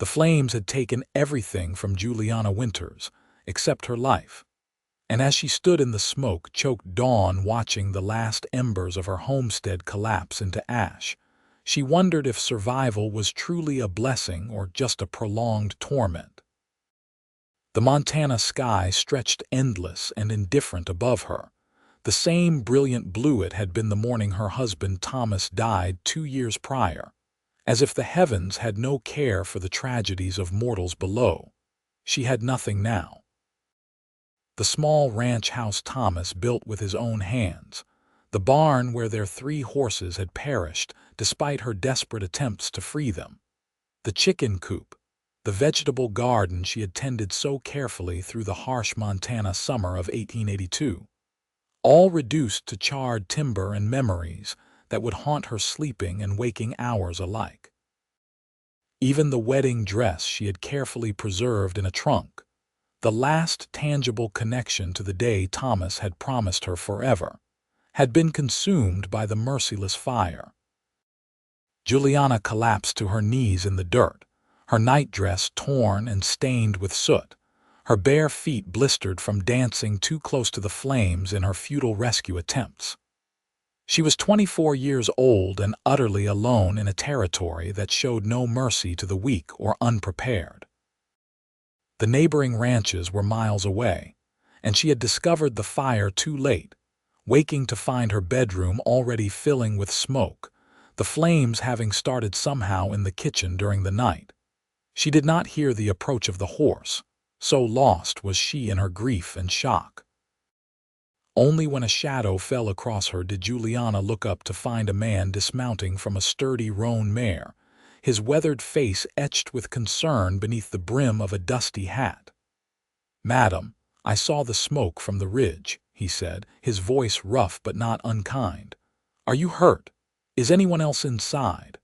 The flames had taken everything from Juliana Winters, except her life. And as she stood in the smoke-choked dawn watching the last embers of her homestead collapse into ash, she wondered if survival was truly a blessing or just a prolonged torment. The Montana sky stretched endless and indifferent above her, the same brilliant blue it had been the morning her husband Thomas died 2 years prior, as if the heavens had no care for the tragedies of mortals below. She had nothing now. The small ranch house Thomas built with his own hands, the barn where their 3 horses had perished despite her desperate attempts to free them, the chicken coop, the vegetable garden she had tended so carefully through the harsh Montana summer of 1882, all reduced to charred timber and memories that would haunt her sleeping and waking hours alike. Even the wedding dress she had carefully preserved in a trunk, the last tangible connection to the day Thomas had promised her forever, had been consumed by the merciless fire. Juliana collapsed to her knees in the dirt, her nightdress torn and stained with soot, her bare feet blistered from dancing too close to the flames in her futile rescue attempts. She was 24 years old and utterly alone in a territory that showed no mercy to the weak or unprepared. The neighboring ranches were miles away, and she had discovered the fire too late, waking to find her bedroom already filling with smoke, the flames having started somehow in the kitchen during the night. She did not hear the approach of the horse, so lost was she in her grief and shock. Only when a shadow fell across her did Juliana look up to find a man dismounting from a sturdy roan mare, his weathered face etched with concern beneath the brim of a dusty hat. "Madam, I saw the smoke from the ridge," he said, his voice rough but not unkind. "Are you hurt? Is anyone else inside?"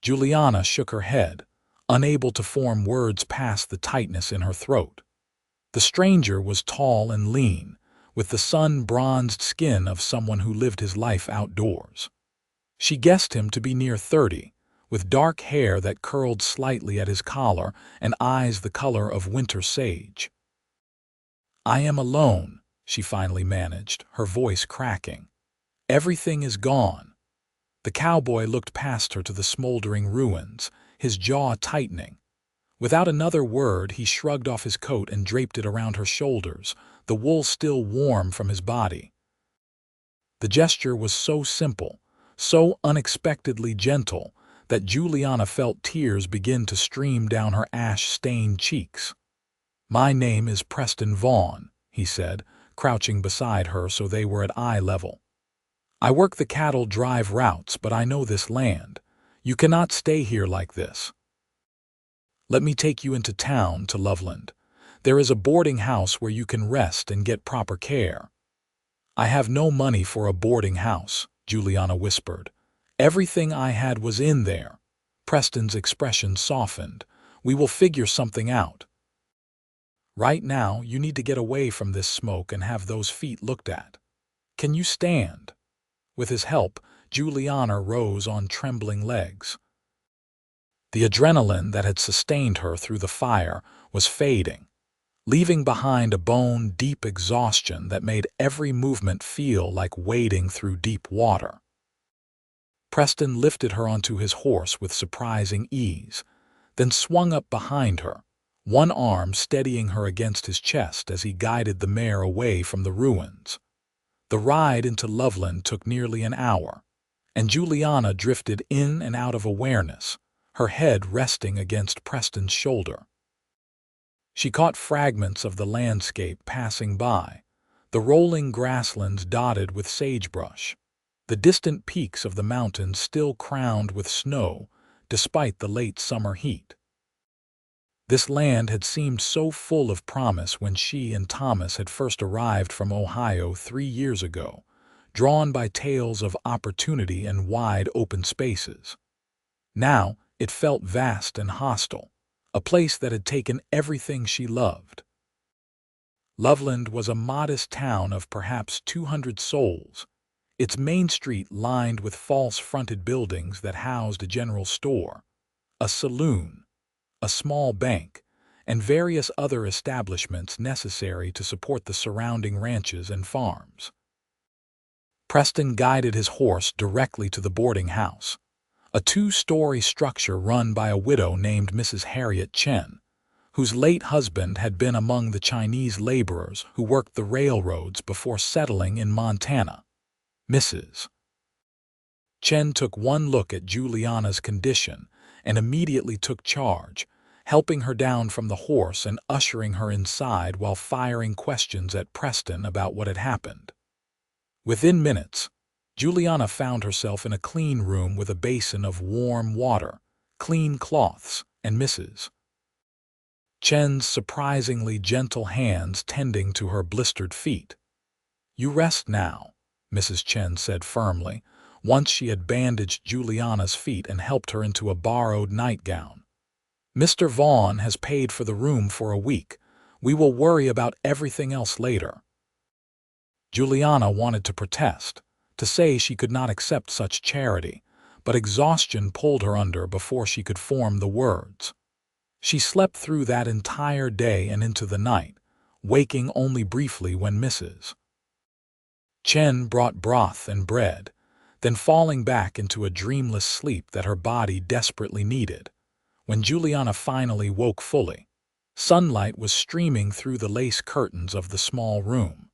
Juliana shook her head, unable to form words past the tightness in her throat. The stranger was tall and lean, with the sun-bronzed skin of someone who lived his life outdoors. She guessed him to be near 30, with dark hair that curled slightly at his collar and eyes the color of winter sage. "I am alone," she finally managed, her voice cracking. "Everything is gone." The cowboy looked past her to the smoldering ruins, his jaw tightening. Without another word, he shrugged off his coat and draped it around her shoulders, the wool still warm from his body. The gesture was so simple, so unexpectedly gentle, that Juliana felt tears begin to stream down her ash-stained cheeks. "My name is Preston Vaughn," he said, crouching beside her so they were at eye level. "I work the cattle drive routes, but I know this land. You cannot stay here like this. Let me take you into town, to Loveland. There is a boarding house where you can rest and get proper care." "I have no money for a boarding house," Juliana whispered. "Everything I had was in there." Preston's expression softened. "We will figure something out. Right now, you need to get away from this smoke and have those feet looked at. Can you stand?" With his help, Juliana rose on trembling legs. The adrenaline that had sustained her through the fire was fading, leaving behind a bone-deep exhaustion that made every movement feel like wading through deep water. Preston lifted her onto his horse with surprising ease, then swung up behind her, one arm steadying her against his chest as he guided the mare away from the ruins. The ride into Loveland took nearly an hour, and Juliana drifted in and out of awareness, her head resting against Preston's shoulder. She caught fragments of the landscape passing by, the rolling grasslands dotted with sagebrush, the distant peaks of the mountains still crowned with snow despite the late summer heat. This land had seemed so full of promise when she and Thomas had first arrived from Ohio 3 years ago, drawn by tales of opportunity and wide open spaces. Now it felt vast and hostile, a place that had taken everything she loved. Loveland was a modest town of perhaps 200 souls, its main street lined with false-fronted buildings that housed a general store, a saloon, a small bank, and various other establishments necessary to support the surrounding ranches and farms. Preston guided his horse directly to the boarding house, a two-story structure run by a widow named Mrs. Harriet Chen, whose late husband had been among the Chinese laborers who worked the railroads before settling in Montana. Mrs. Chen took one look at Juliana's condition and immediately took charge, helping her down from the horse and ushering her inside while firing questions at Preston about what had happened. Within minutes, Juliana found herself in a clean room with a basin of warm water, clean cloths, and Mrs. Chen's surprisingly gentle hands tending to her blistered feet. "You rest now," Mrs. Chen said firmly, once she had bandaged Juliana's feet and helped her into a borrowed nightgown. "Mr. Vaughn has paid for the room for a week. We will worry about everything else later." Juliana wanted to protest, to say she could not accept such charity, but exhaustion pulled her under before she could form the words. She slept through that entire day and into the night, waking only briefly when Mrs. Chen brought broth and bread, then falling back into a dreamless sleep that her body desperately needed. When Juliana finally woke fully, sunlight was streaming through the lace curtains of the small room.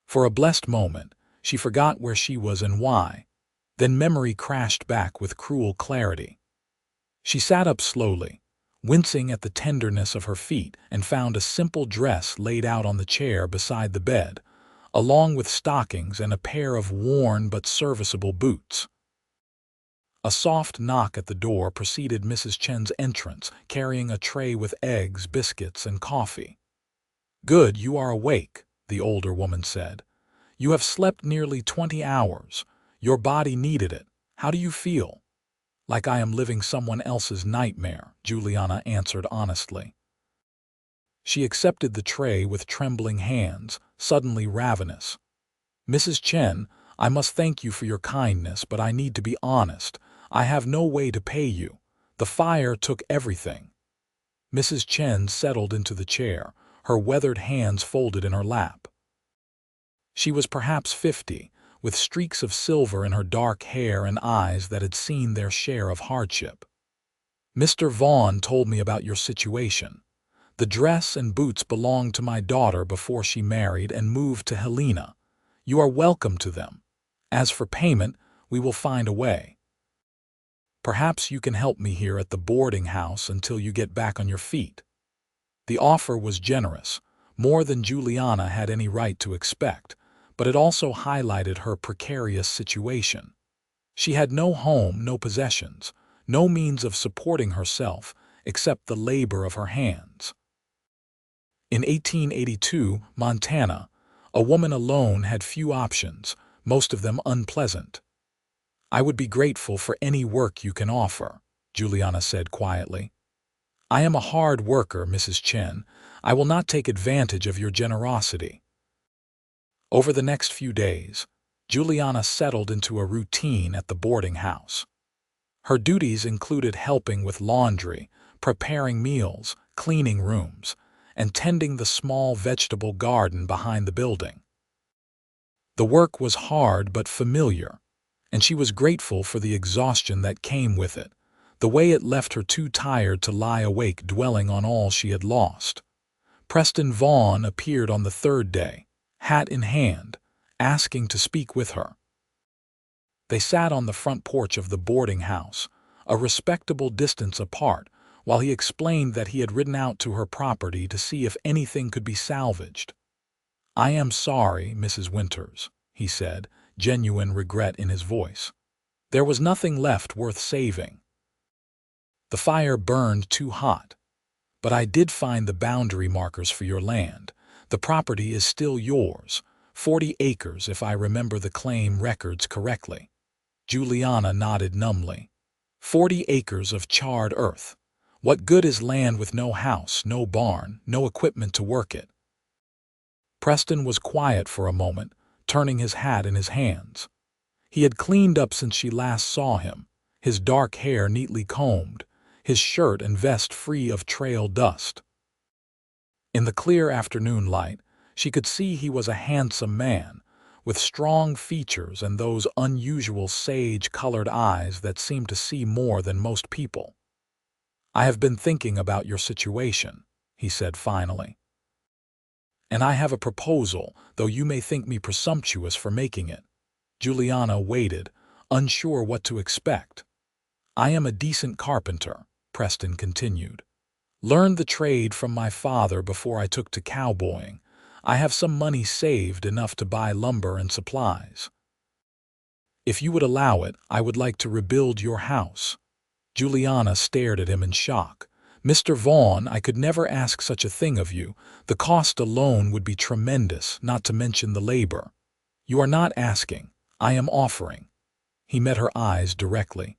For a blessed moment, she forgot where she was and why. Then memory crashed back with cruel clarity. She sat up slowly, wincing at the tenderness of her feet, and found a simple dress laid out on the chair beside the bed, along with stockings and a pair of worn but serviceable boots. A soft knock at the door preceded Mrs. Chen's entrance, carrying a tray with eggs, biscuits, and coffee. "Good, you are awake," the older woman said. "You have slept nearly 20 hours. Your body needed it. How do you feel?" "Like I am living someone else's nightmare," Juliana answered honestly. She accepted the tray with trembling hands, suddenly ravenous. "Mrs. Chen, I must thank you for your kindness, but I need to be honest. I have no way to pay you. The fire took everything." Mrs. Chen settled into the chair, her weathered hands folded in her lap. She was perhaps 50, with streaks of silver in her dark hair and eyes that had seen their share of hardship. "Mr. Vaughn told me about your situation. The dress and boots belonged to my daughter before she married and moved to Helena. You are welcome to them. As for payment, we will find a way. Perhaps you can help me here at the boarding house until you get back on your feet." The offer was generous, more than Juliana had any right to expect, but it also highlighted her precarious situation. She had no home, no possessions, no means of supporting herself except the labor of her hands. In 1882, Montana, a woman alone had few options, most of them unpleasant. "I would be grateful for any work you can offer," Juliana said quietly. "I am a hard worker, Mrs. Chen. I will not take advantage of your generosity." Over the next few days, Juliana settled into a routine at the boarding house. Her duties included helping with laundry, preparing meals, cleaning rooms, and tending the small vegetable garden behind the building. The work was hard but familiar, and she was grateful for the exhaustion that came with it, the way it left her too tired to lie awake dwelling on all she had lost. Preston Vaughn appeared on the third day, hat in hand, asking to speak with her. They sat on the front porch of the boarding house, a respectable distance apart, while he explained that he had ridden out to her property to see if anything could be salvaged. "I am sorry, Mrs. Winters," he said, genuine regret in his voice. "There was nothing left worth saving. The fire burned too hot. But I did find the boundary markers for your land. The property is still yours, 40 acres if I remember the claim records correctly." Juliana nodded numbly. 40 acres of charred earth. What good is land with no house, no barn, no equipment to work it? Preston was quiet for a moment, turning his hat in his hands. He had cleaned up since she last saw him, his dark hair neatly combed, his shirt and vest free of trail dust. In the clear afternoon light, she could see he was a handsome man, with strong features and those unusual sage-colored eyes that seemed to see more than most people. "I have been thinking about your situation," he said finally. "And I have a proposal, though you may think me presumptuous for making it." Juliana waited, unsure what to expect. "I am a decent carpenter," Preston continued. "Learned the trade from my father before I took to cowboying. I have some money saved, enough to buy lumber and supplies. If you would allow it, I would like to rebuild your house." Juliana stared at him in shock. "Mr. Vaughn, I could never ask such a thing of you. The cost alone would be tremendous, not to mention the labor." "You are not asking. I am offering." He met her eyes directly.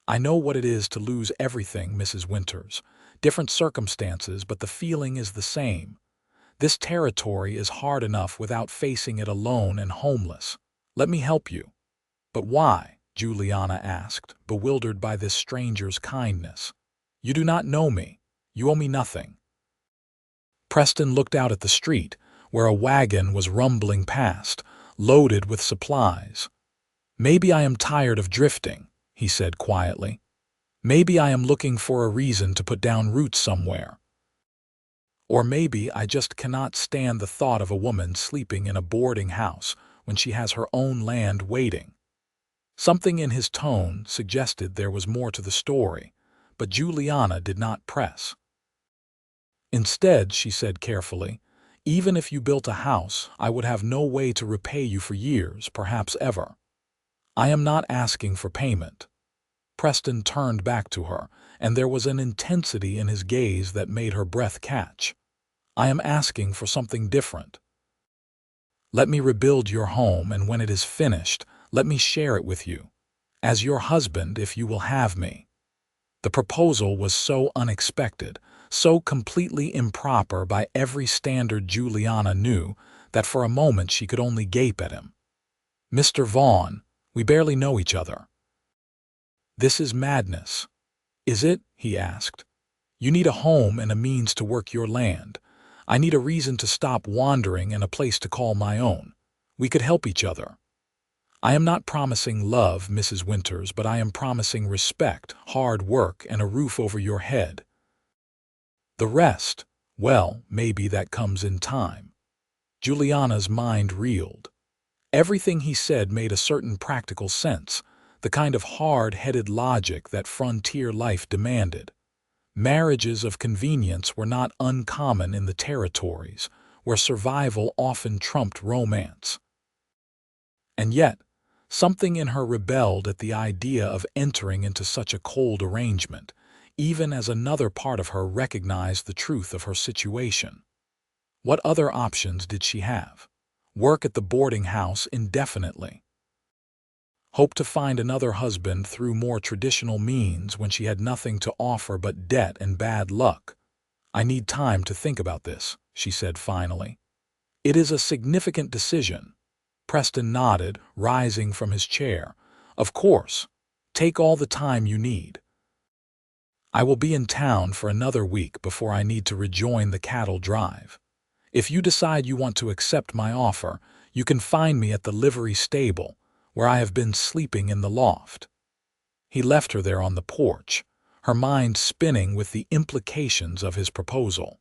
"I know what it is to lose everything, Mrs. Winters. Different circumstances, but the feeling is the same. This territory is hard enough without facing it alone and homeless. Let me help you." "But why?" Juliana asked, bewildered by this stranger's kindness. "You do not know me. You owe me nothing." Preston looked out at the street, where a wagon was rumbling past, loaded with supplies. "Maybe I am tired of drifting," he said quietly. "Maybe I am looking for a reason to put down roots somewhere. Or maybe I just cannot stand the thought of a woman sleeping in a boarding house when she has her own land waiting." Something in his tone suggested there was more to the story, but Juliana did not press. Instead, she said carefully, "Even if you built a house, I would have no way to repay you for years, perhaps ever. I am not asking for payment." Preston turned back to her, and there was an intensity in his gaze that made her breath catch. "I am asking for something different. Let me rebuild your home, and when it is finished, let me share it with you. As your husband, if you will have me." The proposal was so unexpected, so completely improper by every standard Juliana knew, that for a moment she could only gape at him. "Mr. Vaughn, we barely know each other." "This is madness." "Is it?" he asked. "You need a home and a means to work your land. I need a reason to stop wandering and a place to call my own. We could help each other. I am not promising love, Mrs. Winters, but I am promising respect, hard work, and a roof over your head. The rest, well, maybe that comes in time." Juliana's mind reeled. Everything he said made a certain practical sense, the kind of hard-headed logic that frontier life demanded. Marriages of convenience were not uncommon in the territories, where survival often trumped romance. And yet, something in her rebelled at the idea of entering into such a cold arrangement, even as another part of her recognized the truth of her situation. What other options did she have? Work at the boarding house indefinitely? Hope to find another husband through more traditional means when she had nothing to offer but debt and bad luck? "I need time to think about this," she said finally. "It is a significant decision." Preston nodded, rising from his chair. "Of course. Take all the time you need. I will be in town for another week before I need to rejoin the cattle drive. If you decide you want to accept my offer, you can find me at the livery stable, where I have been sleeping in the loft." He left her there on the porch, her mind spinning with the implications of his proposal.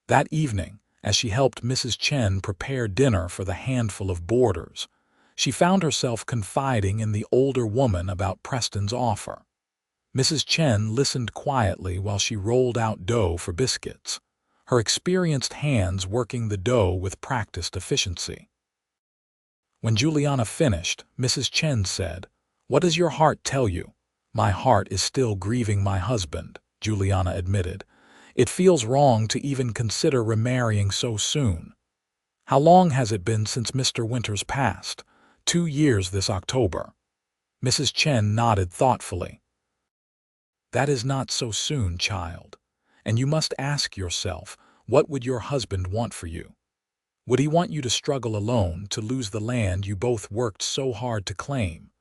That evening, as she helped Mrs. Chen prepare dinner for the handful of boarders, she found herself confiding in the older woman about Preston's offer. Mrs. Chen listened quietly while she rolled out dough for biscuits, her experienced hands working the dough with practiced efficiency. When Juliana finished, Mrs. Chen said, "What does your heart tell you?" "My heart is still grieving my husband," Juliana admitted. "It feels wrong to even consider remarrying so soon." "How long has it been since Mr. Winters passed?" 2 years this October." Mrs. Chen nodded thoughtfully. "That is not so soon, child. And you must ask yourself, what would your husband want for you? Would he want you to struggle alone, to lose the land you both worked so hard to claim?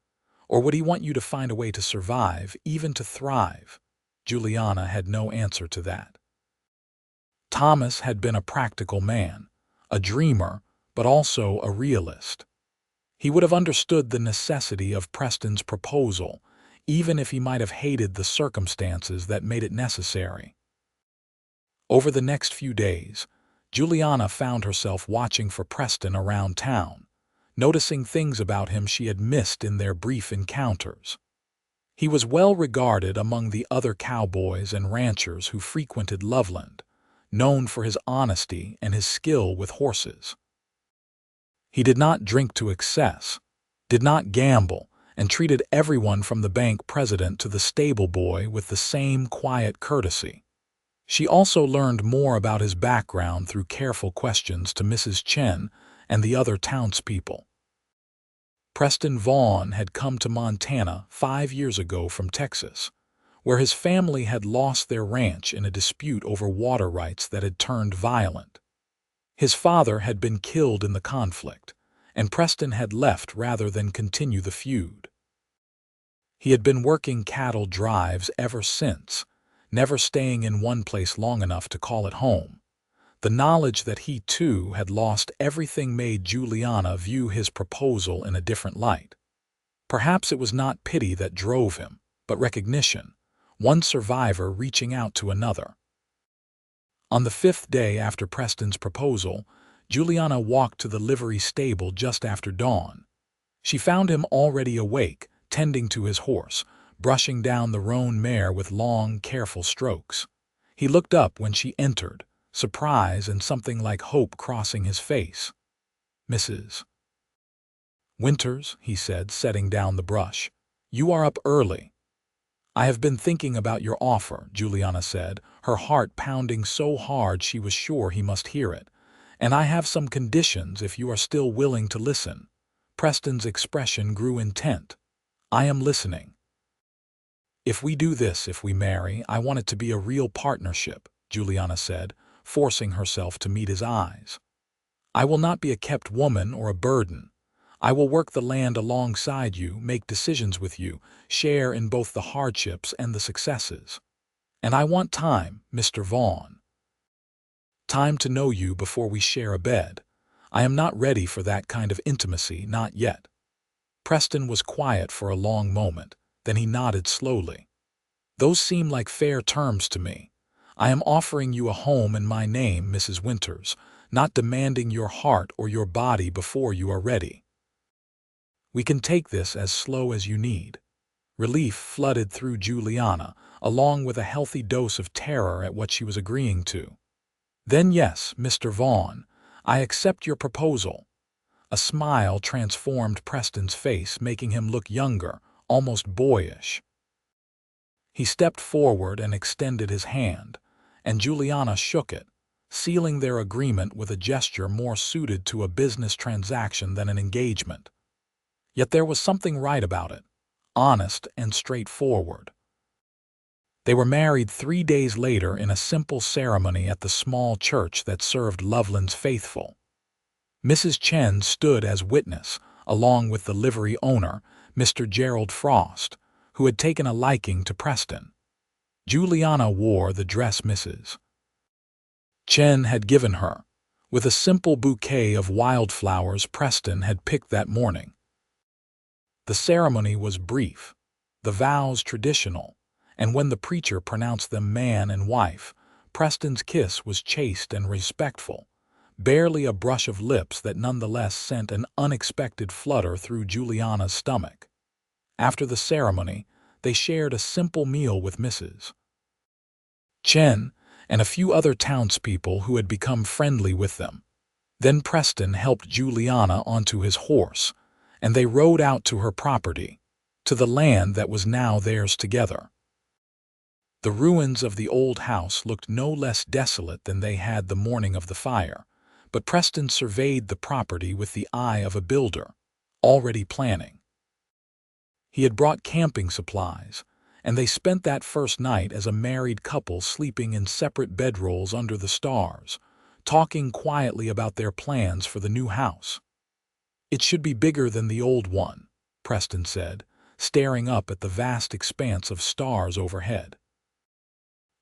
Or would he want you to find a way to survive, even to thrive? Juliana had no answer to that. Thomas had been a practical man, a dreamer, but also a realist. He would have understood the necessity of Preston's proposal, even if he might have hated the circumstances that made it necessary. Over the next few days, Juliana found herself watching for Preston around town, noticing things about him she had missed in their brief encounters. He was well regarded among the other cowboys and ranchers who frequented Loveland, known for his honesty and his skill with horses. He did not drink to excess, did not gamble, and treated everyone from the bank president to the stable boy with the same quiet courtesy. She also learned more about his background through careful questions to Mrs. Chen and the other townspeople. Preston Vaughn had come to Montana 5 years ago from Texas, where his family had lost their ranch in a dispute over water rights that had turned violent. His father had been killed in the conflict, and Preston had left rather than continue the feud. He had been working cattle drives ever since, never staying in one place long enough to call it home. The knowledge that he, too, had lost everything made Juliana view his proposal in a different light. Perhaps it was not pity that drove him, but recognition, one survivor reaching out to another. On the 5th day after Preston's proposal, Juliana walked to the livery stable just after dawn. She found him already awake, tending to his horse, brushing down the roan mare with long, careful strokes. He looked up when she entered, surprise and something like hope crossing his face. "Mrs. Winters," he said, setting down the brush, "you are up early." "I have been thinking about your offer," Juliana said, her heart pounding so hard she was sure he must hear it. "And I have some conditions if you are still willing to listen." Preston's expression grew intent. "I am listening." "If we do this, if we marry, I want it to be a real partnership," Juliana said, forcing herself to meet his eyes. "I will not be a kept woman or a burden. I will work the land alongside you, make decisions with you, share in both the hardships and the successes. And I want time, Mr. Vaughn. Time to know you before we share a bed. I am not ready for that kind of intimacy, not yet." Preston was quiet for a long moment, then he nodded slowly. "Those seem like fair terms to me. I am offering you a home in my name, Mrs. Winters, not demanding your heart or your body before you are ready. We can take this as slow as you need." Relief flooded through Juliana, along with a healthy dose of terror at what she was agreeing to. "Then yes, Mr. Vaughn, I accept your proposal." A smile transformed Preston's face, making him look younger, almost boyish. He stepped forward and extended his hand, and Juliana shook it, sealing their agreement with a gesture more suited to a business transaction than an engagement. Yet there was something right about it, honest and straightforward. They were married 3 days later in a simple ceremony at the small church that served Loveland's faithful. Mrs. Chen stood as witness, along with the livery owner, Mr. Gerald Frost, who had taken a liking to Preston. Juliana wore the dress Mrs. Chen had given her, with a simple bouquet of wildflowers Preston had picked that morning. The ceremony was brief, the vows traditional, and when the preacher pronounced them man and wife, Preston's kiss was chaste and respectful, barely a brush of lips that nonetheless sent an unexpected flutter through Juliana's stomach. After the ceremony, they shared a simple meal with Mrs. Chen and a few other townspeople who had become friendly with them. Then Preston helped Juliana onto his horse, and they rode out to her property, to the land that was now theirs together. The ruins of the old house looked no less desolate than they had the morning of the fire, but Preston surveyed the property with the eye of a builder, already planning. He had brought camping supplies, and they spent that first night as a married couple sleeping in separate bedrolls under the stars, talking quietly about their plans for the new house. "It should be bigger than the old one," Preston said, staring up at the vast expanse of stars overhead.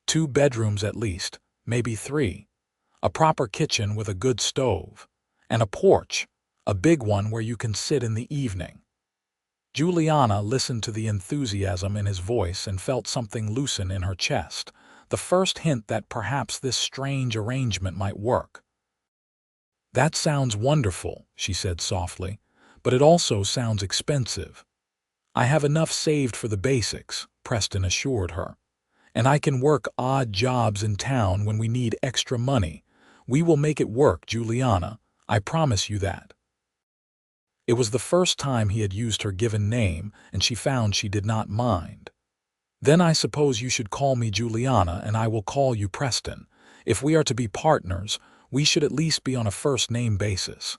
2 bedrooms at least, maybe 3. A proper kitchen with a good stove. And a porch, a big one where you can sit in the evening. Juliana listened to the enthusiasm in his voice and felt something loosen in her chest, the first hint that perhaps this strange arrangement might work. "That sounds wonderful," she said softly, "but it also sounds expensive." "I have enough saved for the basics," Preston assured her. "And I can work odd jobs in town when we need extra money. We will make it work, Juliana. I promise you that." It was the first time he had used her given name, and she found she did not mind. "Then I suppose you should call me Juliana and I will call you Preston. If we are to be partners, we should at least be on a first-name basis."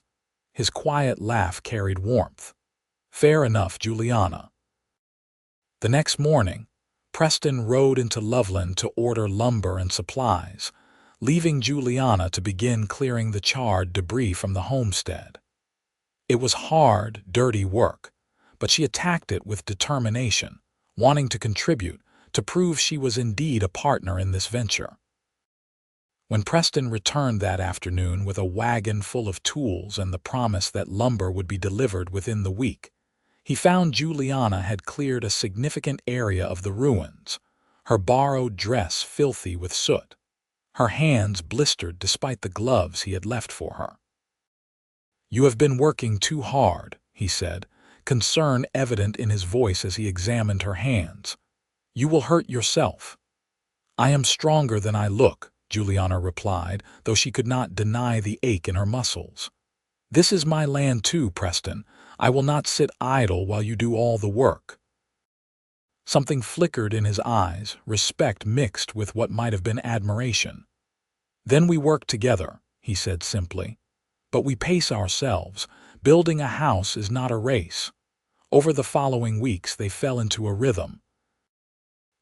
His quiet laugh carried warmth. "Fair enough, Juliana." The next morning, Preston rode into Loveland to order lumber and supplies, leaving Juliana to begin clearing the charred debris from the homestead. It was hard, dirty work, but she attacked it with determination, wanting to contribute, to prove she was indeed a partner in this venture. When Preston returned that afternoon with a wagon full of tools and the promise that lumber would be delivered within the week, he found Juliana had cleared a significant area of the ruins, her borrowed dress filthy with soot, her hands blistered despite the gloves he had left for her. "You have been working too hard," he said, concern evident in his voice as he examined her hands. "You will hurt yourself." "I am stronger than I look," Juliana replied, though she could not deny the ache in her muscles. "This is my land too, Preston. I will not sit idle while you do all the work." Something flickered in his eyes, respect mixed with what might have been admiration. "Then we work together," he said simply. "But we pace ourselves. Building a house is not a race." Over the following weeks they fell into a rhythm.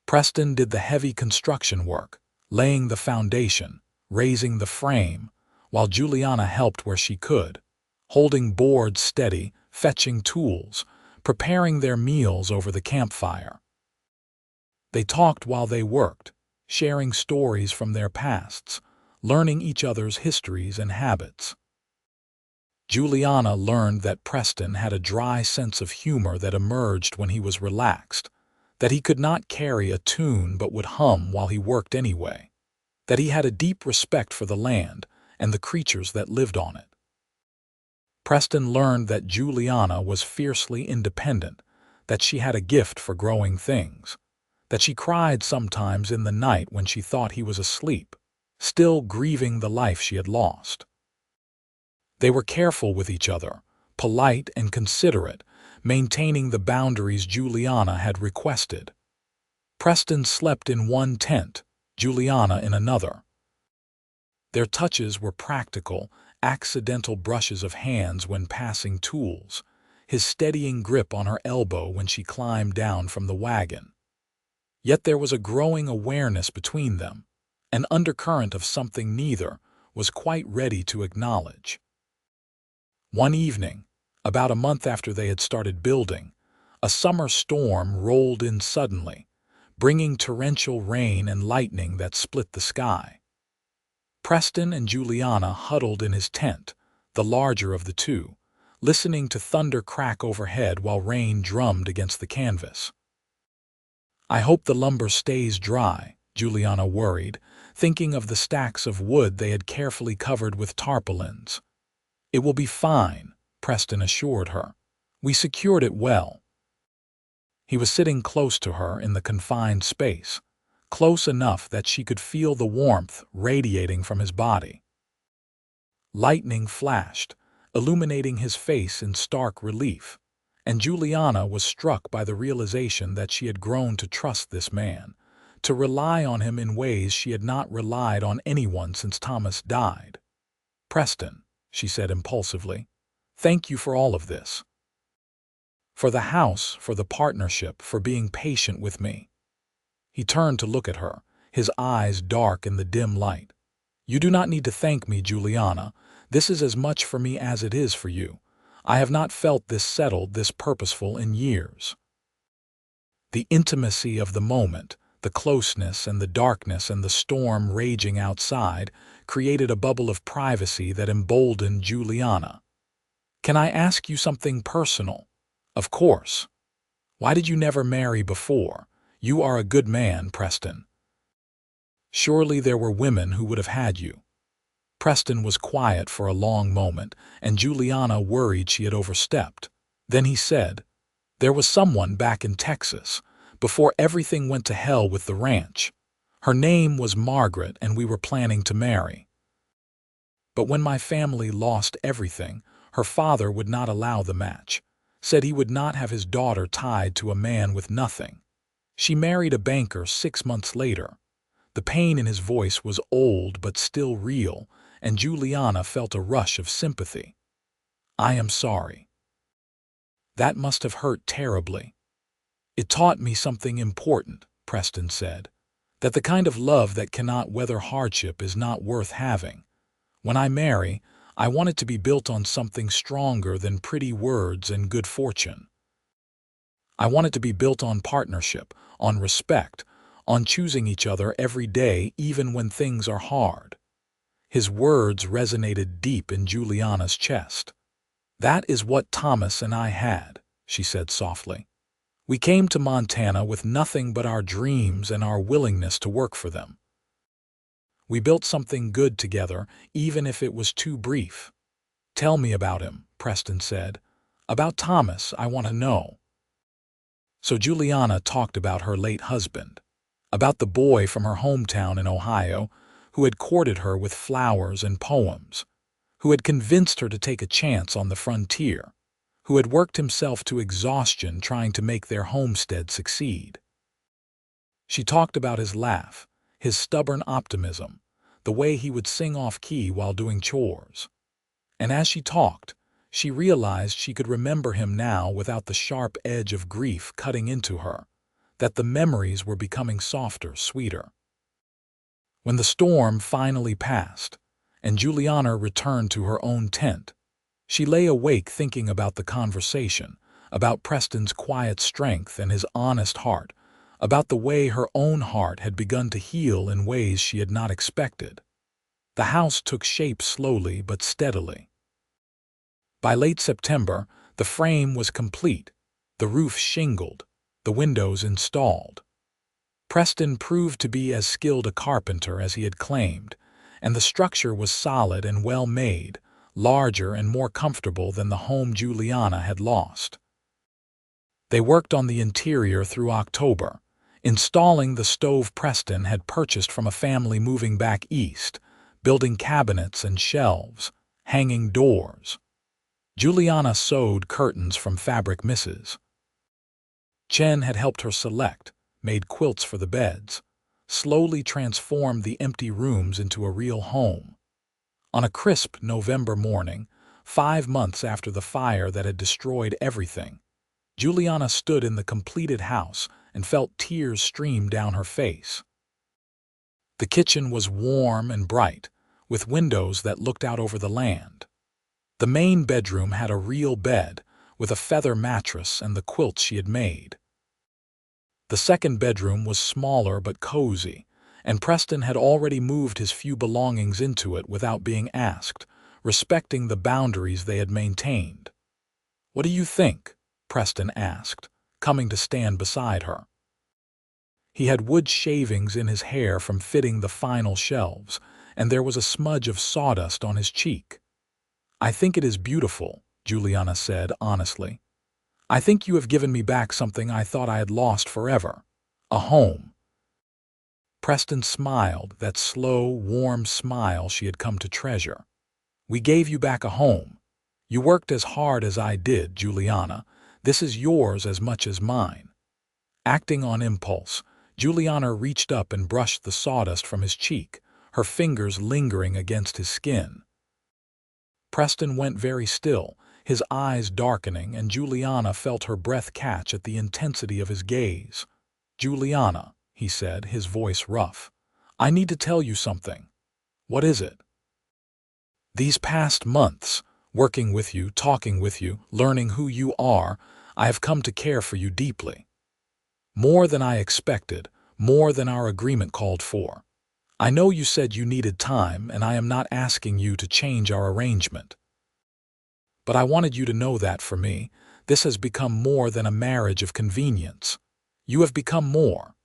Preston did the heavy construction work, laying the foundation, raising the frame, while Juliana helped where she could, holding boards steady, fetching tools, preparing their meals over the campfire. They talked while they worked, sharing stories from their pasts, learning each other's histories and habits. Juliana learned that Preston had a dry sense of humor that emerged when he was relaxed, that he could not carry a tune but would hum while he worked anyway, that he had a deep respect for the land and the creatures that lived on it. Preston learned that Juliana was fiercely independent, that she had a gift for growing things, that she cried sometimes in the night when she thought he was asleep, still grieving the life she had lost. They were careful with each other, polite and considerate, maintaining the boundaries Juliana had requested. Preston slept in one tent, Juliana in another. Their touches were practical, accidental brushes of hands when passing tools, his steadying grip on her elbow when she climbed down from the wagon. Yet there was a growing awareness between them, an undercurrent of something neither was quite ready to acknowledge. One evening, about a month after they had started building, a summer storm rolled in suddenly, bringing torrential rain and lightning that split the sky. Preston and Juliana huddled in his tent, the larger of the two, listening to thunder crack overhead while rain drummed against the canvas. "I hope the lumber stays dry," Juliana worried, thinking of the stacks of wood they had carefully covered with tarpaulins. "It will be fine," Preston assured her. "We secured it well." He was sitting close to her in the confined space, close enough that she could feel the warmth radiating from his body. Lightning flashed, illuminating his face in stark relief, and Juliana was struck by the realization that she had grown to trust this man, to rely on him in ways she had not relied on anyone since Thomas died. "Preston," she said impulsively, "thank you for all of this. For the house, for the partnership, for being patient with me." He turned to look at her, his eyes dark in the dim light. "You do not need to thank me, Juliana. This is as much for me as it is for you. I have not felt this settled, this purposeful in years." The intimacy of the moment, the closeness and the darkness and the storm raging outside created a bubble of privacy that emboldened Juliana. "Can I ask you something personal?" "Of course." "Why did you never marry before? You are a good man, Preston." "Surely there were women who would have had you." Preston was quiet for a long moment, and Juliana worried she had overstepped. Then he said, "There was someone back in Texas, before everything went to hell with the ranch. Her name was Margaret, and we were planning to marry. But when my family lost everything, her father would not allow the match, said he would not have his daughter tied to a man with nothing. She married a banker 6 months later." The pain in his voice was old but still real, and Juliana felt a rush of sympathy. "I am sorry. That must have hurt terribly." "It taught me something important," Preston said, "that the kind of love that cannot weather hardship is not worth having. When I marry, I want it to be built on something stronger than pretty words and good fortune. I want it to be built on partnership, on respect, on choosing each other every day even when things are hard." His words resonated deep in Juliana's chest. "That is what Thomas and I had," she said softly. "We came to Montana with nothing but our dreams and our willingness to work for them. We built something good together, even if it was too brief." "Tell me about him," Preston said. "About Thomas, I want to know." So Juliana talked about her late husband, about the boy from her hometown in Ohio who had courted her with flowers and poems, who had convinced her to take a chance on the frontier, who had worked himself to exhaustion trying to make their homestead succeed. She talked about his laugh, his stubborn optimism, the way he would sing off-key while doing chores. And as she talked, she realized she could remember him now without the sharp edge of grief cutting into her, that the memories were becoming softer, sweeter. When the storm finally passed, and Juliana returned to her own tent, she lay awake thinking about the conversation, about Preston's quiet strength and his honest heart, about the way her own heart had begun to heal in ways she had not expected. The house took shape slowly but steadily. By late September, the frame was complete, the roof shingled, the windows installed. Preston proved to be as skilled a carpenter as he had claimed, and the structure was solid and well made, larger and more comfortable than the home Juliana had lost. They worked on the interior through October, installing the stove Preston had purchased from a family moving back east, building cabinets and shelves, hanging doors. Juliana sewed curtains from Fabric Misses. Chen had helped her select, made quilts for the beds, slowly transformed the empty rooms into a real home. On a crisp November morning, 5 months after the fire that had destroyed everything, Juliana stood in the completed house and felt tears stream down her face. The kitchen was warm and bright, with windows that looked out over the land. The main bedroom had a real bed, with a feather mattress and the quilts she had made. The second bedroom was smaller but cozy, and Preston had already moved his few belongings into it without being asked, respecting the boundaries they had maintained. "What do you think?" Preston asked, coming to stand beside her. He had wood shavings in his hair from fitting the final shelves, and there was a smudge of sawdust on his cheek. "I think it is beautiful," Juliana said honestly. "I think you have given me back something I thought I had lost forever. A home." Preston smiled, that slow, warm smile she had come to treasure. "We gave you back a home. You worked as hard as I did, Juliana. This is yours as much as mine." Acting on impulse, Juliana reached up and brushed the sawdust from his cheek, her fingers lingering against his skin. Preston went very still, his eyes darkening, and Juliana felt her breath catch at the intensity of his gaze. "Juliana," he said, his voice rough, "I need to tell you something." "What is it?" "These past months, working with you, talking with you, learning who you are, I have come to care for you deeply." More than I expected, more than our agreement called for. I know you said you needed time, and I am not asking you to change our arrangement. But I wanted you to know that for me, this has become more than a marriage of convenience. You have become more.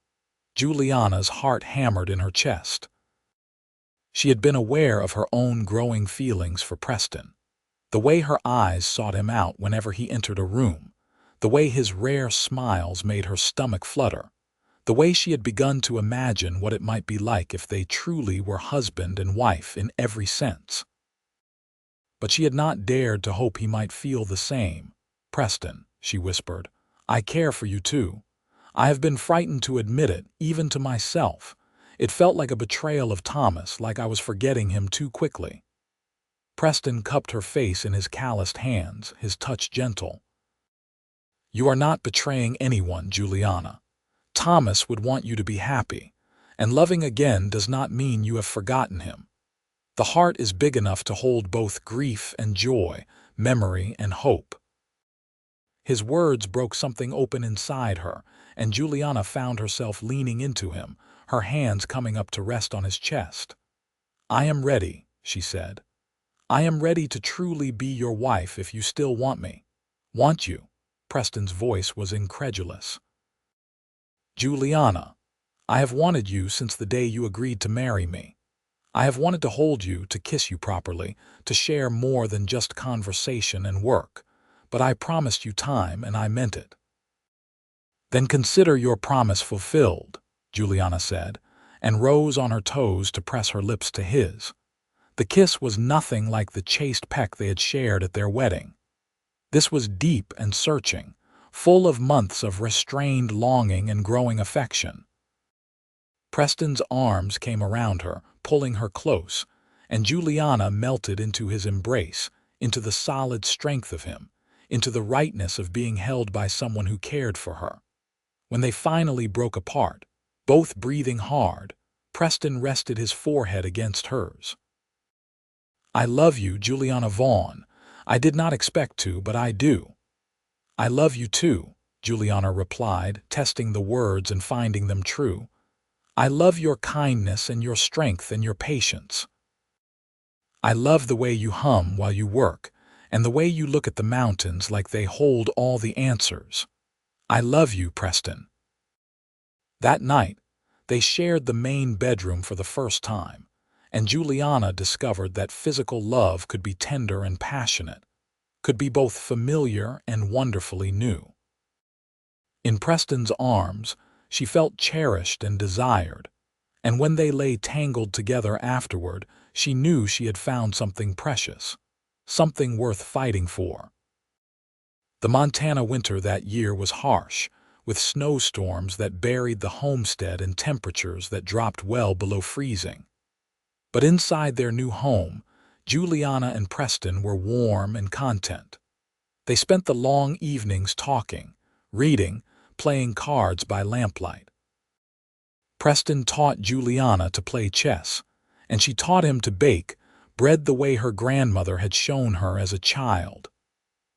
Juliana's heart hammered in her chest. She had been aware of her own growing feelings for Preston. The way her eyes sought him out whenever he entered a room, the way his rare smiles made her stomach flutter, the way she had begun to imagine what it might be like if they truly were husband and wife in every sense. But she had not dared to hope he might feel the same. "Preston," she whispered, "I care for you too. I have been frightened to admit it, even to myself. It felt like a betrayal of Thomas, like I was forgetting him too quickly." Preston cupped her face in his calloused hands, his touch gentle. "You are not betraying anyone, Juliana. Thomas would want you to be happy, and loving again does not mean you have forgotten him. The heart is big enough to hold both grief and joy, memory and hope." His words broke something open inside her, and Juliana found herself leaning into him, her hands coming up to rest on his chest. "I am ready," she said. "I am ready to truly be your wife if you still want me." "Want you?" Preston's voice was incredulous. "Juliana, I have wanted you since the day you agreed to marry me. I have wanted to hold you, to kiss you properly, to share more than just conversation and work. But I promised you time, and I meant it." "Then consider your promise fulfilled," Juliana said, and rose on her toes to press her lips to his. The kiss was nothing like the chaste peck they had shared at their wedding. This was deep and searching, full of months of restrained longing and growing affection. Preston's arms came around her, pulling her close, and Juliana melted into his embrace, into the solid strength of him, into the rightness of being held by someone who cared for her. When they finally broke apart, both breathing hard, Preston rested his forehead against hers. "I love you, Juliana Vaughn. I did not expect to, but I do." "I love you too," Juliana replied, testing the words and finding them true. "I love your kindness and your strength and your patience. I love the way you hum while you work, and the way you look at the mountains like they hold all the answers. I love you, Preston." That night, they shared the main bedroom for the first time, and Juliana discovered that physical love could be tender and passionate, could be both familiar and wonderfully new. In Preston's arms, she felt cherished and desired, and when they lay tangled together afterward, she knew she had found something precious, something worth fighting for. The Montana winter that year was harsh, with snowstorms that buried the homestead and temperatures that dropped well below freezing. But inside their new home, Juliana and Preston were warm and content. They spent the long evenings talking, reading, playing cards by lamplight. Preston taught Juliana to play chess, and she taught him to bake bread the way her grandmother had shown her as a child.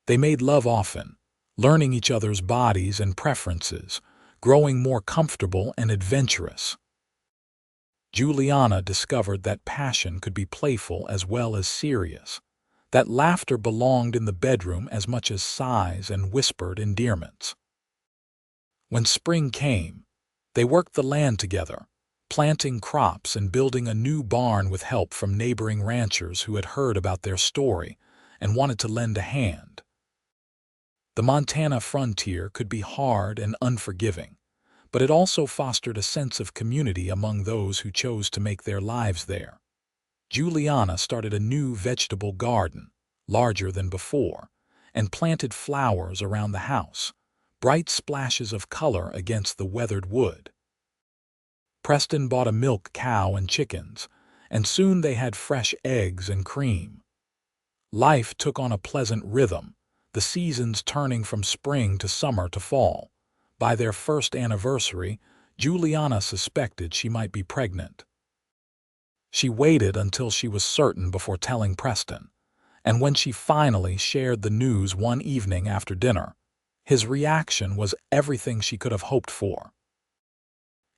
They made love often, learning each other's bodies and preferences, growing more comfortable and adventurous. Juliana discovered that passion could be playful as well as serious, that laughter belonged in the bedroom as much as sighs and whispered endearments. When spring came, they worked the land together, planting crops and building a new barn with help from neighboring ranchers who had heard about their story and wanted to lend a hand. The Montana frontier could be hard and unforgiving, but it also fostered a sense of community among those who chose to make their lives there. Juliana started a new vegetable garden, larger than before, and planted flowers around the house, bright splashes of color against the weathered wood. Preston bought a milk cow and chickens, and soon they had fresh eggs and cream. Life took on a pleasant rhythm, the seasons turning from spring to summer to fall. By their first anniversary, Juliana suspected she might be pregnant. She waited until she was certain before telling Preston, and when she finally shared the news one evening after dinner, his reaction was everything she could have hoped for.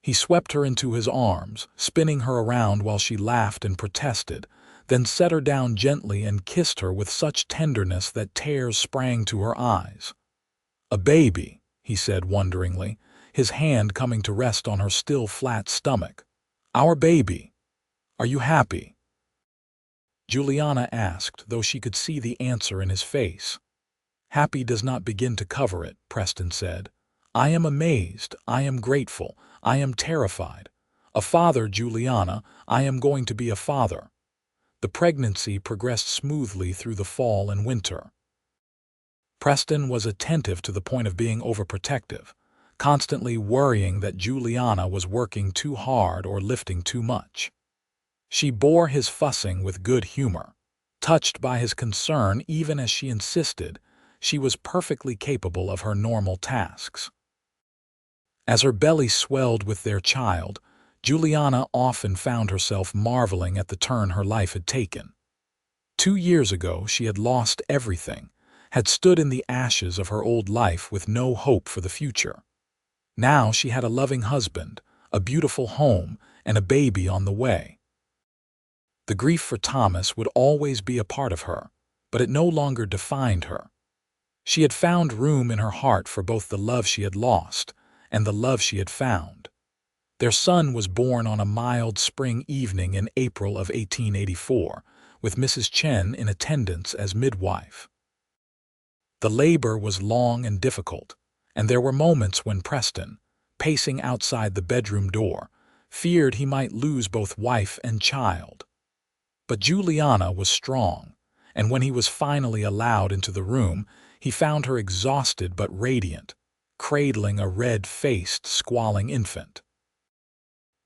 He swept her into his arms, spinning her around while she laughed and protested, then set her down gently and kissed her with such tenderness that tears sprang to her eyes. "A baby," he said wonderingly, his hand coming to rest on her still flat stomach. "Our baby. Are you happy?" Juliana asked, though she could see the answer in his face. "Happy does not begin to cover it," Preston said. "I am amazed, I am grateful, I am terrified. A father, Juliana, I am going to be a father." The pregnancy progressed smoothly through the fall and winter. Preston was attentive to the point of being overprotective, constantly worrying that Juliana was working too hard or lifting too much. She bore his fussing with good humor, touched by his concern even as she insisted she was perfectly capable of her normal tasks. As her belly swelled with their child, Juliana often found herself marveling at the turn her life had taken. 2 years ago she had lost everything, had stood in the ashes of her old life with no hope for the future. Now she had a loving husband, a beautiful home, and a baby on the way. The grief for Thomas would always be a part of her, but it no longer defined her. She had found room in her heart for both the love she had lost and the love she had found. Their son was born on a mild spring evening in April of 1884, with Mrs. Chen in attendance as midwife. The labor was long and difficult, and there were moments when Preston, pacing outside the bedroom door, feared he might lose both wife and child. But Juliana was strong, and when he was finally allowed into the room, he found her exhausted but radiant, cradling a red-faced, squalling infant.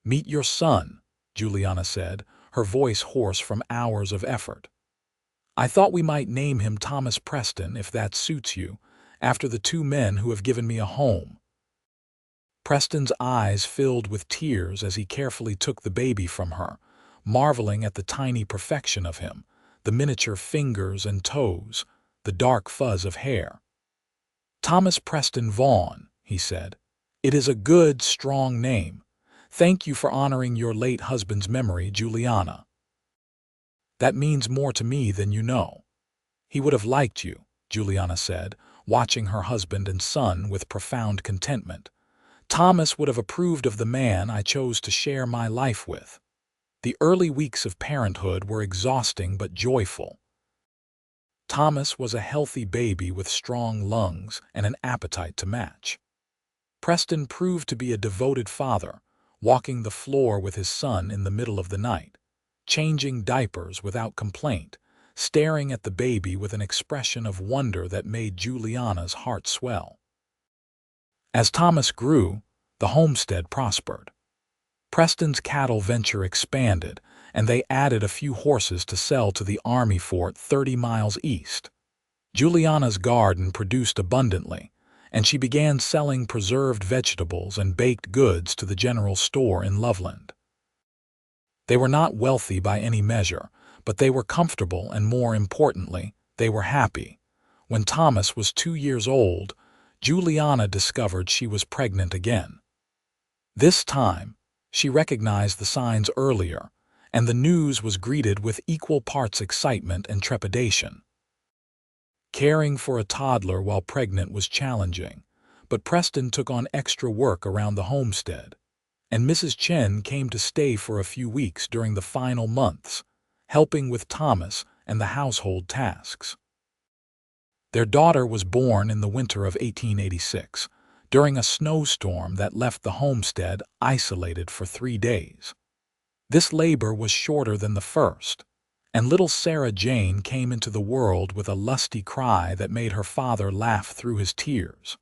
"Meet your son," Juliana said, her voice hoarse from hours of effort. "I thought we might name him Thomas Preston, if that suits you, after the 2 men who have given me a home." Preston's eyes filled with tears as he carefully took the baby from her, marveling at the tiny perfection of him, the miniature fingers and toes, the dark fuzz of hair. "Thomas Preston Vaughn," he said. "It is a good, strong name. Thank you for honoring your late husband's memory, Juliana. That means more to me than you know." "He would have liked you," Juliana said, watching her husband and son with profound contentment. "Thomas would have approved of the man I chose to share my life with." The early weeks of parenthood were exhausting but joyful. Thomas was a healthy baby with strong lungs and an appetite to match. Preston proved to be a devoted father, walking the floor with his son in the middle of the night, changing diapers without complaint, staring at the baby with an expression of wonder that made Juliana's heart swell. As Thomas grew, the homestead prospered. Preston's cattle venture expanded, and they added a few horses to sell to the army fort 30 miles east. Juliana's garden produced abundantly, and she began selling preserved vegetables and baked goods to the general store in Loveland. They were not wealthy by any measure, but they were comfortable and, more importantly, they were happy. When Thomas was 2 years old, Juliana discovered she was pregnant again. This time, she recognized the signs earlier, and the news was greeted with equal parts excitement and trepidation. Caring for a toddler while pregnant was challenging, but Preston took on extra work around the homestead, and Mrs. Chen came to stay for a few weeks during the final months, helping with Thomas and the household tasks. Their daughter was born in the winter of 1886, during a snowstorm that left the homestead isolated for 3 days. This labor was shorter than the first, and little Sarah Jane came into the world with a lusty cry that made her father laugh through his tears.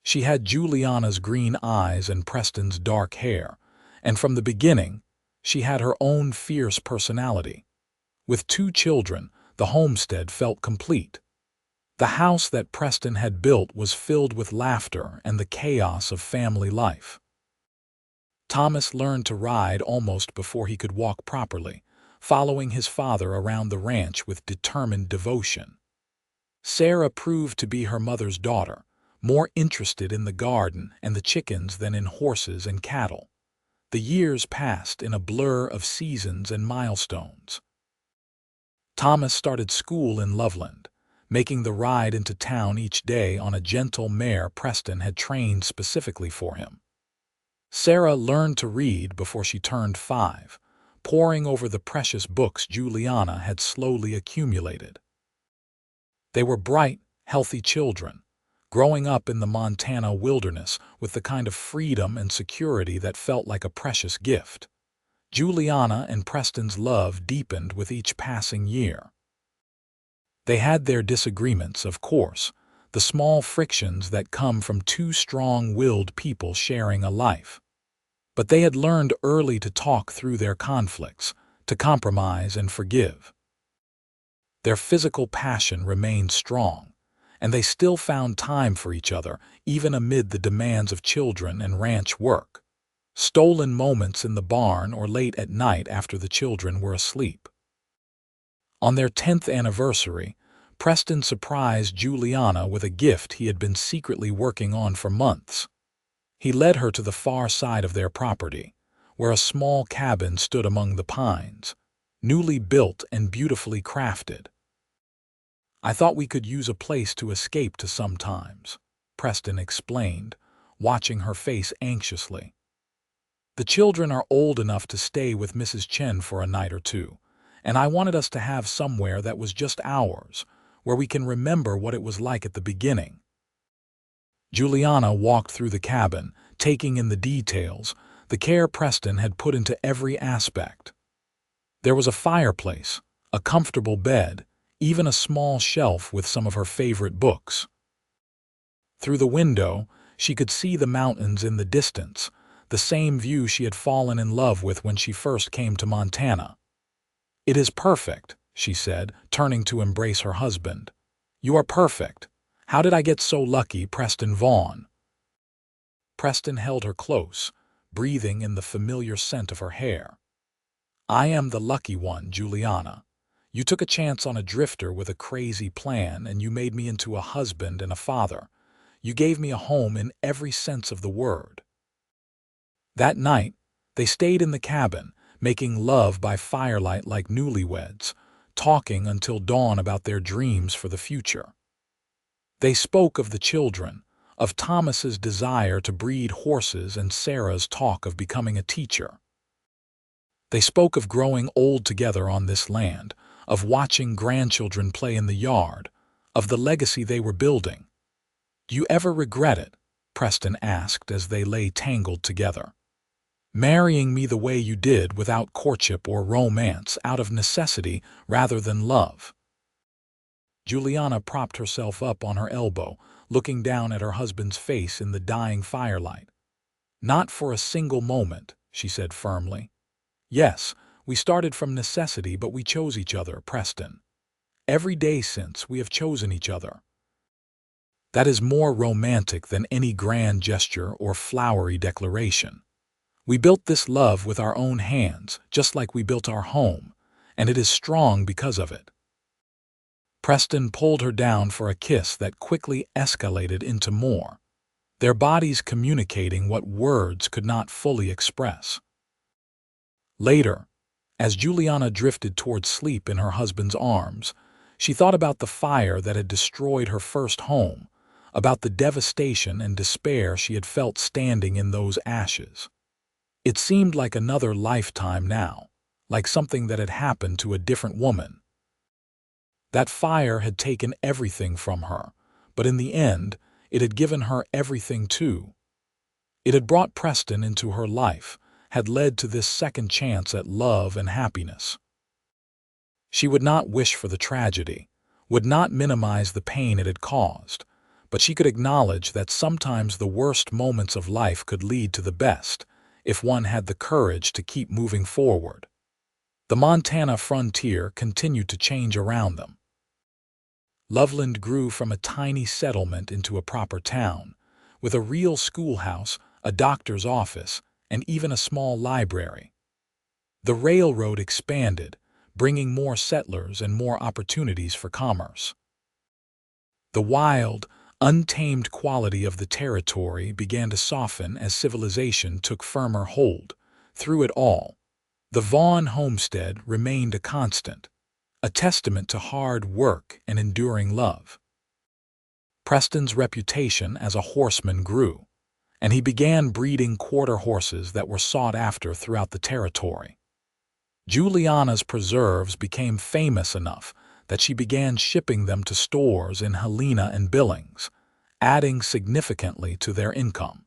She had Juliana's green eyes and Preston's dark hair, and from the beginning, she had her own fierce personality. With 2 children, the homestead felt complete. The house that Preston had built was filled with laughter and the chaos of family life. Thomas learned to ride almost before he could walk properly, following his father around the ranch with determined devotion. Sarah proved to be her mother's daughter, more interested in the garden and the chickens than in horses and cattle. The years passed in a blur of seasons and milestones. Thomas started school in Loveland, making the ride into town each day on a gentle mare Preston had trained specifically for him. Sarah learned to read before she turned 5, poring over the precious books Juliana had slowly accumulated. They were bright, healthy children, growing up in the Montana wilderness with the kind of freedom and security that felt like a precious gift. Juliana and Preston's love deepened with each passing year. They had their disagreements, of course, the small frictions that come from two strong-willed people sharing a life. But they had learned early to talk through their conflicts, to compromise and forgive. Their physical passion remained strong, and they still found time for each other, even amid the demands of children and ranch work. Stolen moments in the barn or late at night after the children were asleep. On their 10th anniversary, Preston surprised Juliana with a gift he had been secretly working on for months. He led her to the far side of their property, where a small cabin stood among the pines, newly built and beautifully crafted. "I thought we could use a place to escape to sometimes," Preston explained, watching her face anxiously. "The children are old enough to stay with Mrs. Chen for a night or two, and I wanted us to have somewhere that was just ours, where we can remember what it was like at the beginning." Juliana walked through the cabin, taking in the details, the care Preston had put into every aspect. There was a fireplace, a comfortable bed, even a small shelf with some of her favorite books. Through the window, she could see the mountains in the distance, the same view she had fallen in love with when she first came to Montana. "It is perfect," she said, turning to embrace her husband. "You are perfect. How did I get so lucky, Preston Vaughn?" Preston held her close, breathing in the familiar scent of her hair. "I am the lucky one, Juliana. You took a chance on a drifter with a crazy plan, and you made me into a husband and a father. You gave me a home in every sense of the word." That night, they stayed in the cabin, making love by firelight like newlyweds, talking until dawn about their dreams for the future. They spoke of the children, of Thomas's desire to breed horses and Sarah's talk of becoming a teacher. They spoke of growing old together on this land, of watching grandchildren play in the yard, of the legacy they were building. "Do you ever regret it?" Preston asked as they lay tangled together. "Marrying me the way you did, without courtship or romance, out of necessity rather than love?" Juliana propped herself up on her elbow, looking down at her husband's face in the dying firelight. "Not for a single moment," she said firmly. "Yes, we started from necessity, but we chose each other, Preston. Every day since, we have chosen each other. That is more romantic than any grand gesture or flowery declaration. We built this love with our own hands, just like we built our home, and it is strong because of it." Preston pulled her down for a kiss that quickly escalated into more, their bodies communicating what words could not fully express. Later, as Juliana drifted toward sleep in her husband's arms, she thought about the fire that had destroyed her first home, about the devastation and despair she had felt standing in those ashes. It seemed like another lifetime now, like something that had happened to a different woman. That fire had taken everything from her, but in the end, it had given her everything too. It had brought Preston into her life, had led to this second chance at love and happiness. She would not wish for the tragedy, would not minimize the pain it had caused, but she could acknowledge that sometimes the worst moments of life could lead to the best, if one had the courage to keep moving forward. The Montana frontier continued to change around them. Loveland grew from a tiny settlement into a proper town, with a real schoolhouse, a doctor's office, and even a small library. The railroad expanded, bringing more settlers and more opportunities for commerce. The wild, untamed quality of the territory began to soften as civilization took firmer hold. Through it all, the Vaughn homestead remained a constant, a testament to hard work and enduring love. Preston's reputation as a horseman grew, and he began breeding quarter horses that were sought after throughout the territory. Juliana's preserves became famous enough that she began shipping them to stores in Helena and Billings, adding significantly to their income.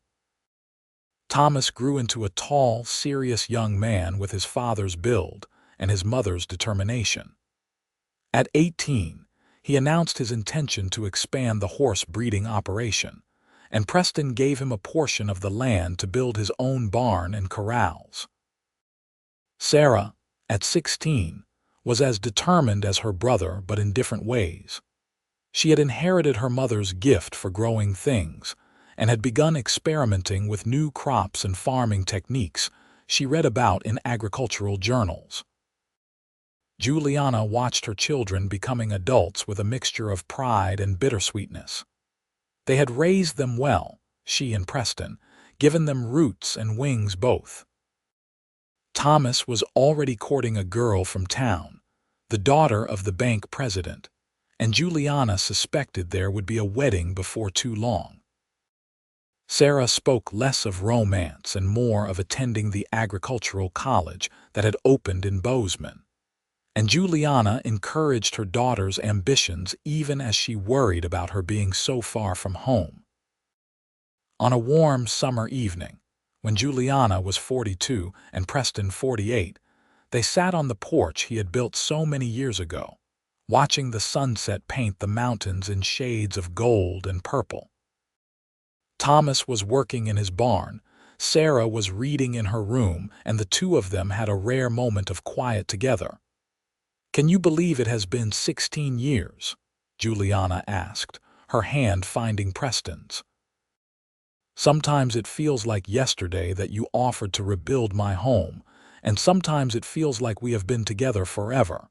Thomas grew into a tall, serious young man with his father's build and his mother's determination. At 18, he announced his intention to expand the horse breeding operation, and Preston gave him a portion of the land to build his own barn and corrals. Sarah, at 16, was as determined as her brother but in different ways. She had inherited her mother's gift for growing things and had begun experimenting with new crops and farming techniques she read about in agricultural journals. Juliana watched her children becoming adults with a mixture of pride and bittersweetness. They had raised them well, she and Preston, given them roots and wings both. Thomas was already courting a girl from town, the daughter of the bank president, and Juliana suspected there would be a wedding before too long. Sarah spoke less of romance and more of attending the agricultural college that had opened in Bozeman, and Juliana encouraged her daughter's ambitions even as she worried about her being so far from home. On a warm summer evening, when Juliana was 42 and Preston 48, they sat on the porch he had built so many years ago, watching the sunset paint the mountains in shades of gold and purple. Thomas was working in his barn, Sarah was reading in her room, and the two of them had a rare moment of quiet together. "Can you believe it has been 16 years?" Juliana asked, her hand finding Preston's. "Sometimes it feels like yesterday that you offered to rebuild my home, and sometimes it feels like we have been together forever."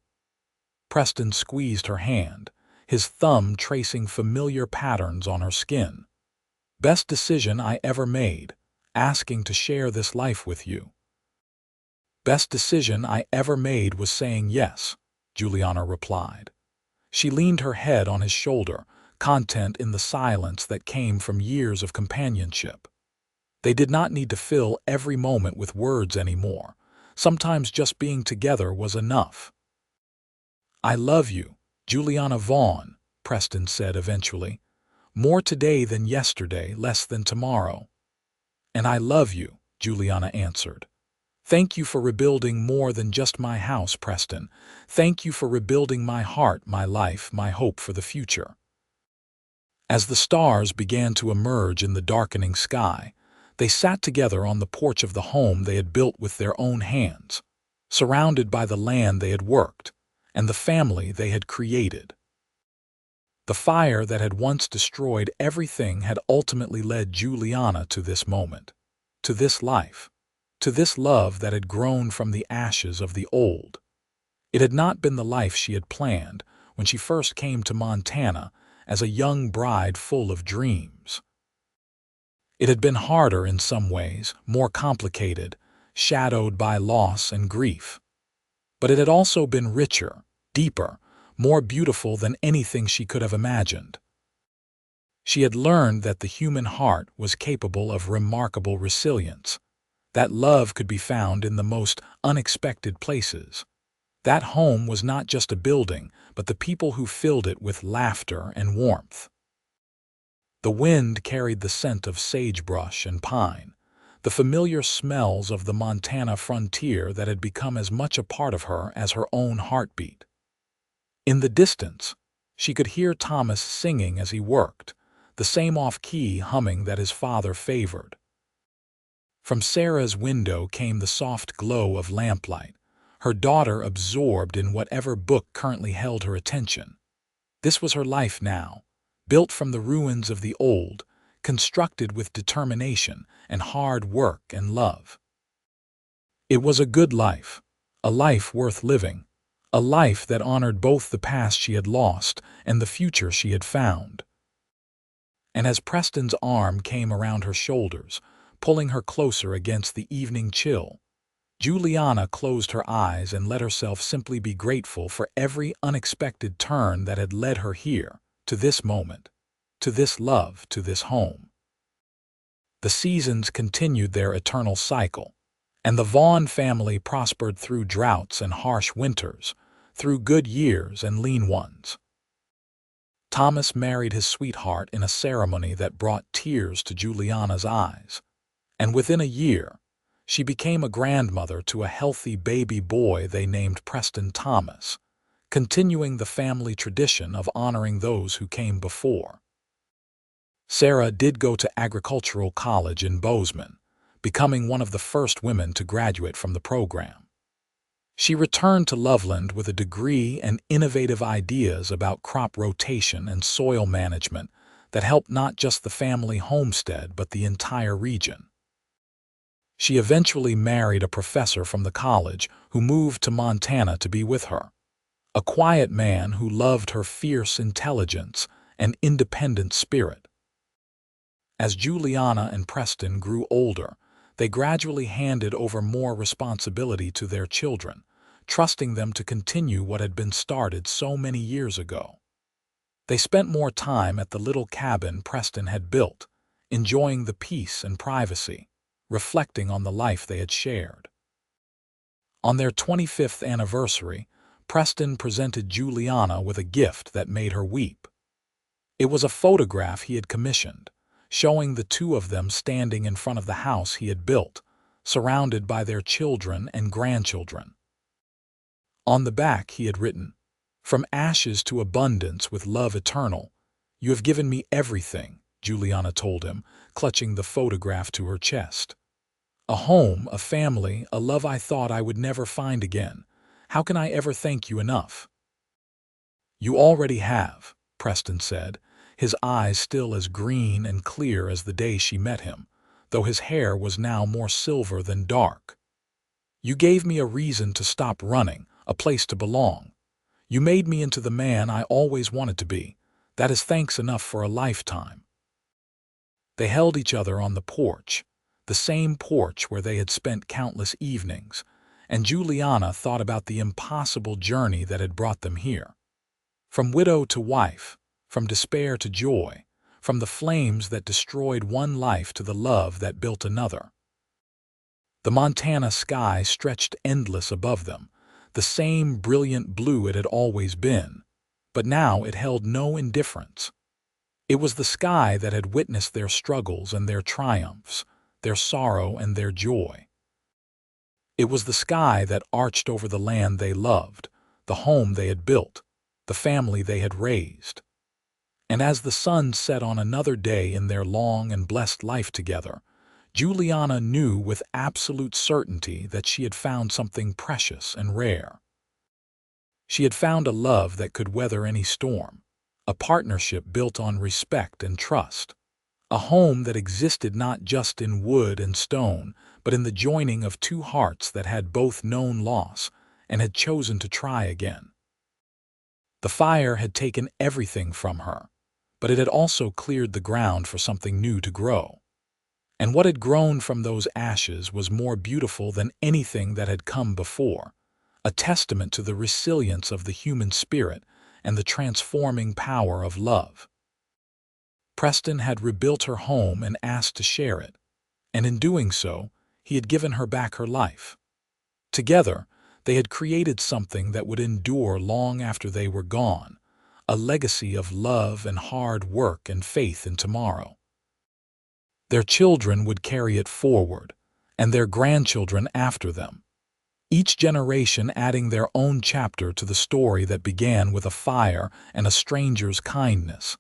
Preston squeezed her hand, his thumb tracing familiar patterns on her skin. "Best decision I ever made, asking to share this life with you." "Best decision I ever made was saying yes," Juliana replied. She leaned her head on his shoulder, content in the silence that came from years of companionship. They did not need to fill every moment with words anymore. Sometimes just being together was enough. "I love you, Juliana Vaughn," Preston said eventually. "More today than yesterday, less than tomorrow." "And I love you," Juliana answered. "Thank you for rebuilding more than just my house, Preston. Thank you for rebuilding my heart, my life, my hope for the future." As the stars began to emerge in the darkening sky, they sat together on the porch of the home they had built with their own hands, surrounded by the land they had worked and the family they had created. The fire that had once destroyed everything had ultimately led Juliana to this moment, to this life, to this love that had grown from the ashes of the old. It had not been the life she had planned when she first came to Montana as a young bride full of dreams. It had been harder in some ways, more complicated, shadowed by loss and grief. But it had also been richer, deeper, more beautiful than anything she could have imagined. She had learned that the human heart was capable of remarkable resilience, that love could be found in the most unexpected places. That home was not just a building, but the people who filled it with laughter and warmth. The wind carried the scent of sagebrush and pine, the familiar smells of the Montana frontier that had become as much a part of her as her own heartbeat. In the distance, she could hear Thomas singing as he worked, the same off-key humming that his father favored. From Sarah's window came the soft glow of lamplight, her daughter absorbed in whatever book currently held her attention. This was her life now, built from the ruins of the old, constructed with determination and hard work and love. It was a good life, a life worth living, a life that honored both the past she had lost and the future she had found. and as Preston's arm came around her shoulders, pulling her closer against the evening chill, Juliana closed her eyes and let herself simply be grateful for every unexpected turn that had led her here, to this moment, to this love, to this home. The seasons continued their eternal cycle, and the Vaughn family prospered through droughts and harsh winters, through good years and lean ones. Thomas married his sweetheart in a ceremony that brought tears to Juliana's eyes, and within a year, she became a grandmother to a healthy baby boy they named Preston Thomas, continuing the family tradition of honoring those who came before. Sarah did go to agricultural college in Bozeman, becoming one of the first women to graduate from the program. She returned to Loveland with a degree and innovative ideas about crop rotation and soil management that helped not just the family homestead but the entire region. She eventually married a professor from the college who moved to Montana to be with her, a quiet man who loved her fierce intelligence and independent spirit. As Juliana and Preston grew older, they gradually handed over more responsibility to their children, trusting them to continue what had been started so many years ago. They spent more time at the little cabin Preston had built, enjoying the peace and privacy, reflecting on the life they had shared. On their 25th anniversary, Preston presented Juliana with a gift that made her weep. It was a photograph he had commissioned, showing the two of them standing in front of the house he had built, surrounded by their children and grandchildren. On the back he had written, "From ashes to abundance with love eternal, you have given me everything," Juliana told him, clutching the photograph to her chest. "A home, a family, a love I thought I would never find again. How can I ever thank you enough?" "You already have," Preston said, his eyes still as green and clear as the day she met him, though his hair was now more silver than dark. "You gave me a reason to stop running, a place to belong. You made me into the man I always wanted to be. That is thanks enough for a lifetime." They held each other on the porch, the same porch where they had spent countless evenings, and Juliana thought about the impossible journey that had brought them here. From widow to wife, from despair to joy, from the flames that destroyed one life to the love that built another. The Montana sky stretched endless above them, the same brilliant blue it had always been, but now it held no indifference. It was the sky that had witnessed their struggles and their triumphs, their sorrow and their joy. It was the sky that arched over the land they loved, the home they had built, the family they had raised. And as the sun set on another day in their long and blessed life together, Juliana knew with absolute certainty that she had found something precious and rare. She had found a love that could weather any storm, a partnership built on respect and trust, a home that existed not just in wood and stone, but in the joining of two hearts that had both known loss and had chosen to try again. The fire had taken everything from her, but it had also cleared the ground for something new to grow. And what had grown from those ashes was more beautiful than anything that had come before, a testament to the resilience of the human spirit and the transforming power of love. Preston had rebuilt her home and asked to share it, and in doing so, he had given her back her life. Together, they had created something that would endure long after they were gone, a legacy of love and hard work and faith in tomorrow. Their children would carry it forward, and their grandchildren after them, each generation adding their own chapter to the story that began with a fire and a stranger's kindness,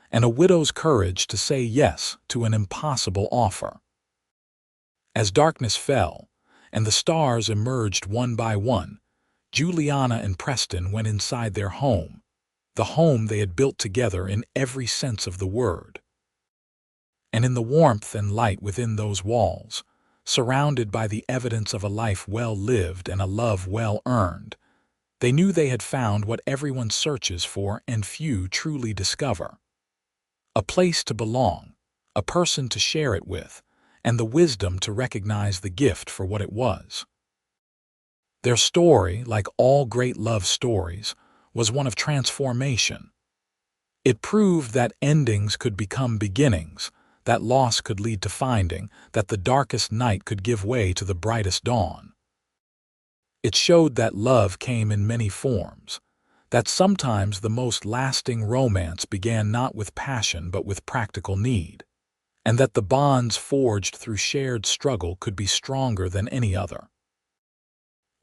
and a widow's courage to say yes to an impossible offer. As darkness fell, and the stars emerged one by one, Juliana and Preston went inside their home, the home they had built together in every sense of the word. And in the warmth and light within those walls, surrounded by the evidence of a life well lived and a love well earned, they knew they had found what everyone searches for and few truly discover: a place to belong, a person to share it with, and the wisdom to recognize the gift for what it was. Their story, like all great love stories, was one of transformation. It proved that endings could become beginnings, that loss could lead to finding, that the darkest night could give way to the brightest dawn. It showed that love came in many forms, that sometimes the most lasting romance began not with passion but with practical need, and that the bonds forged through shared struggle could be stronger than any other.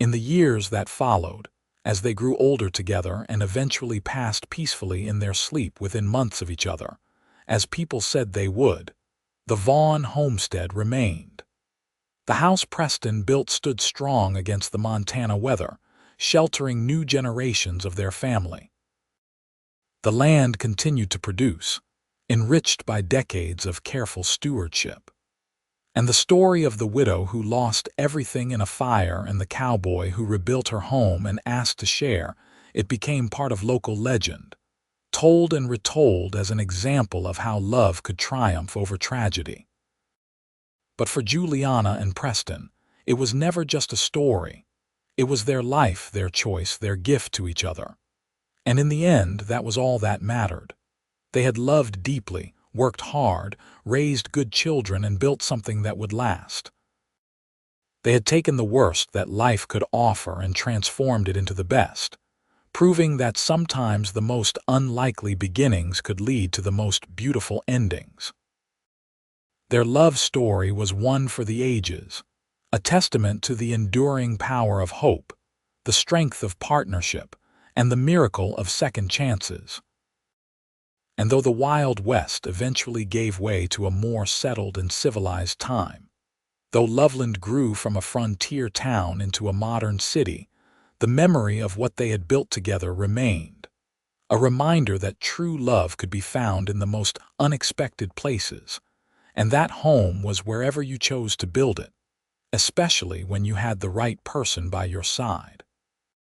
In the years that followed, as they grew older together and eventually passed peacefully in their sleep within months of each other, as people said they would, the Vaughn homestead remained. The house Preston built stood strong against the Montana weather, sheltering new generations of their family. The land continued to produce, enriched by decades of careful stewardship. And the story of the widow who lost everything in a fire and the cowboy who rebuilt her home and asked to share, it became part of local legend, told and retold as an example of how love could triumph over tragedy. But for Juliana and Preston, it was never just a story. It was their life, their choice, their gift to each other. And in the end, that was all that mattered. They had loved deeply, worked hard, raised good children, and built something that would last. They had taken the worst that life could offer and transformed it into the best, proving that sometimes the most unlikely beginnings could lead to the most beautiful endings. Their love story was one for the ages, a testament to the enduring power of hope, the strength of partnership, and the miracle of second chances. And though the Wild West eventually gave way to a more settled and civilized time, though Loveland grew from a frontier town into a modern city, the memory of what they had built together remained, a reminder that true love could be found in the most unexpected places, and that home was wherever you chose to build it, especially when you had the right person by your side.